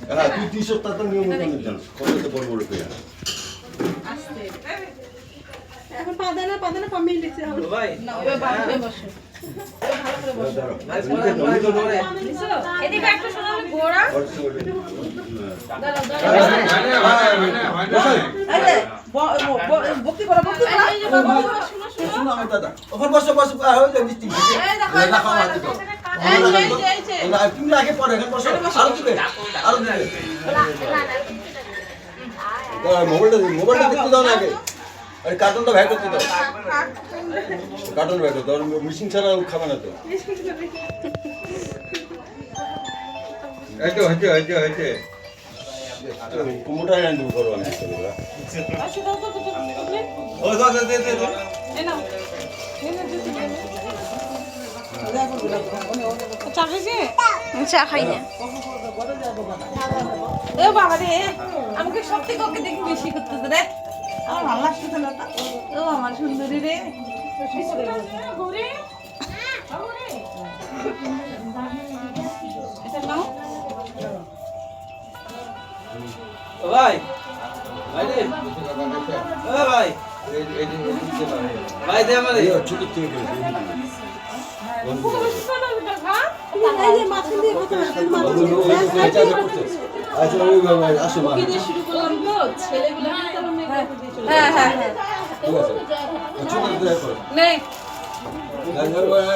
হ্যাঁ তুই 2 সপ্তাহ তো নিয়ম মতো জানো কত বড় বড় পেয়ে আস্তে এখন পাদানা কমিয়ে দিতে হবে ভাই না ওই বাড়িতে বসে এদিকে একটা শোনো গোড়া বক্তি করো শুনো আমার দাদা ওখানে বসো বসো হয়ে যায় মিষ্টি রাখো হাতে দাও তুমি আগে পরে এখানে বসো আরো দিবে মোবাইলটা দেখতে দাও না আগে আরে কার্টুনটা ভাই করতে দাও কার্টুন ভাই করতে দাও মিশিং ছাড়া খাবে না তো এই তো হয়েছে কুমুটা এনে দেবো করো আমি ও দাও দে চা খাই না এ বাবা রে আমাকে সত্যি কাউকে দেখি বেশি করতেছে রে আমার ভালো লাগতেছে না ও আমার সুন্দরী রে ভাই ভাই রে ভাই ভাই দে আমারে ছোট থেকে আচ্ছা ওই বাবা আসো মা শুরু করলাম তো ছেলেগুলো ঠিক আছে ছোট থেকে করো নেই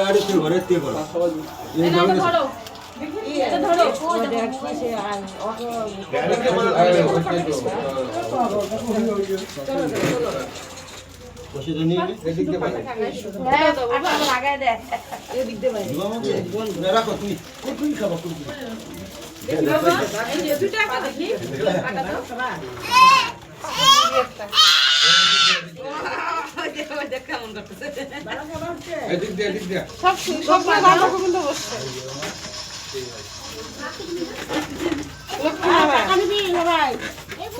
আরে তুই ঘরে থেকে করো এই যাও ধরো এটা ধরো বসে তো নিয়ে এদিক দিয়ে ভাই লাগায় দে এদিক দে ভাই না রাখো তুমি কুকুরি খাবো কুকুরি এই যে দুটো একটা দেখি কাটা দাও একটা কেমন করতেছে এদিক দিয়ে সব ভালো কিন্তু বসছে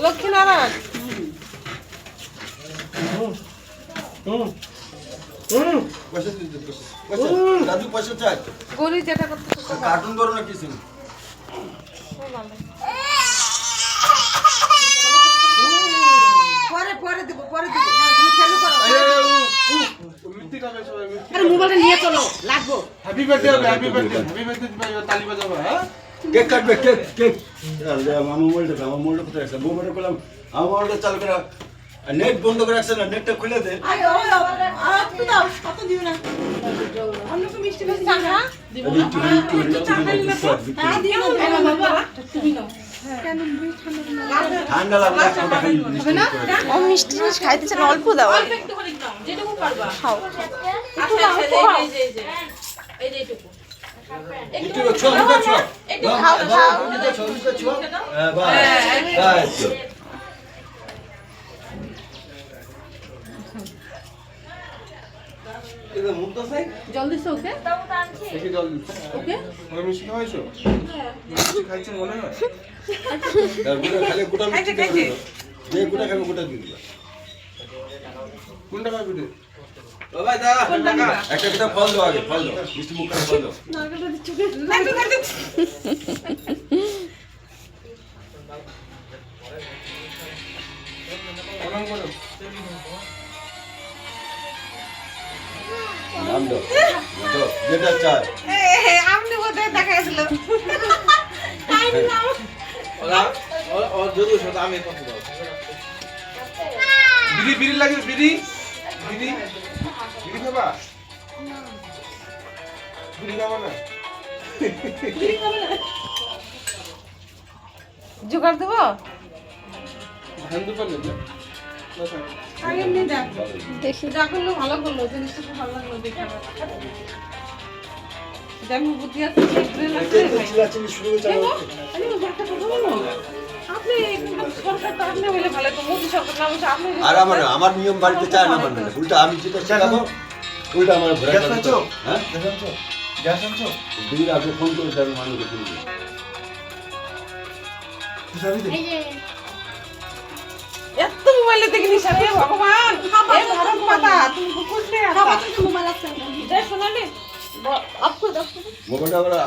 লক্ষ্মীনারায়ণ পয়সা দিতে পয়সা দাদু পয়সা চাই গরি যেটা করতেছে কার্টুন করো না কিছু পরে দেব তুমি চালু করো আরে মোবাইলটা নিয়ে চলো লাগবো হ্যাপি বার্থডে তালি বাজাবো হ্যাঁ কেক কাটবে কেক আমার মোবাইলটা কোথায় আছে মোবাইলটা করলাম আমার মোবাইলটা চালু করে নেট বন্ধ করে রাখছে না নেটটা খুলে দে কত দিও না অন্য তো মিষ্টি বেশি টাকা দিব না বাবা তুমি নাও ঠান্ডা লাগলে একটা খাই মিষ্টি ও মিষ্টি জিনিস খাইতে চান অল্প দাও অল্প একটু করে দাও যেটুকু পারবা খাও আচ্ছা এই যে এইটুকু একটু ছোয়া একটু খাও খাও ছোয়া বাস এটা মুখ তো চাই জলদি সে ওকে দেখি জল ওকে ওরা মিষ্টি খাওয়াইছো মিষ্টি খাইছেন মনে হয় খালি গোটা মিষ্টি খাবে যে গোটা খাবে গোটা দিয়ে দিবা কোনটা খাবি রে ও ভাই দা টাকা একটা গোটা ফল দাও আগে ফল দাও মিষ্টি মুখ করে ফল দাও প্রণাম করো নাম দাও দাও যেটা চাই আপনি বোধহয় দেখাইছিল ওরা ও যদি শুধু আমি কত দাও বিড়ি লাগে বিড়ি খাবা বিড়ি খাবা না জোগাড় দেবো ধান দুপান না আগে এমনি দেখ দেখি যা করলো ভালো করলো জিনিসটা খুব ভালো লাগলো দেখে আমার যেমন বুদ্ধি আছে ব্রেন আছে চিল্লাচিল্লি শুরু হয়েছে দেখো আমি একটা কথা বলবো আপনি সরকারটা আপনি হলে ভালো তো মোদি সরকার নাম হচ্ছে আপনি আর আমার নিয়ম বাড়িতে চায় না মানে উল্টা আমি যেটা শেখাবো উল্টা আমার ঘোরা হ্যাঁ গ্যাস আনছো দিদির আগে ফোন করে যাবে মানুষকে ফোন করে এত মোবাইলে দেখি নিশা রে ভগবান এ ভারত মাতা তুমি কুকুর নে মোবাইল আছে শোনালে আপকো মোবাইলটা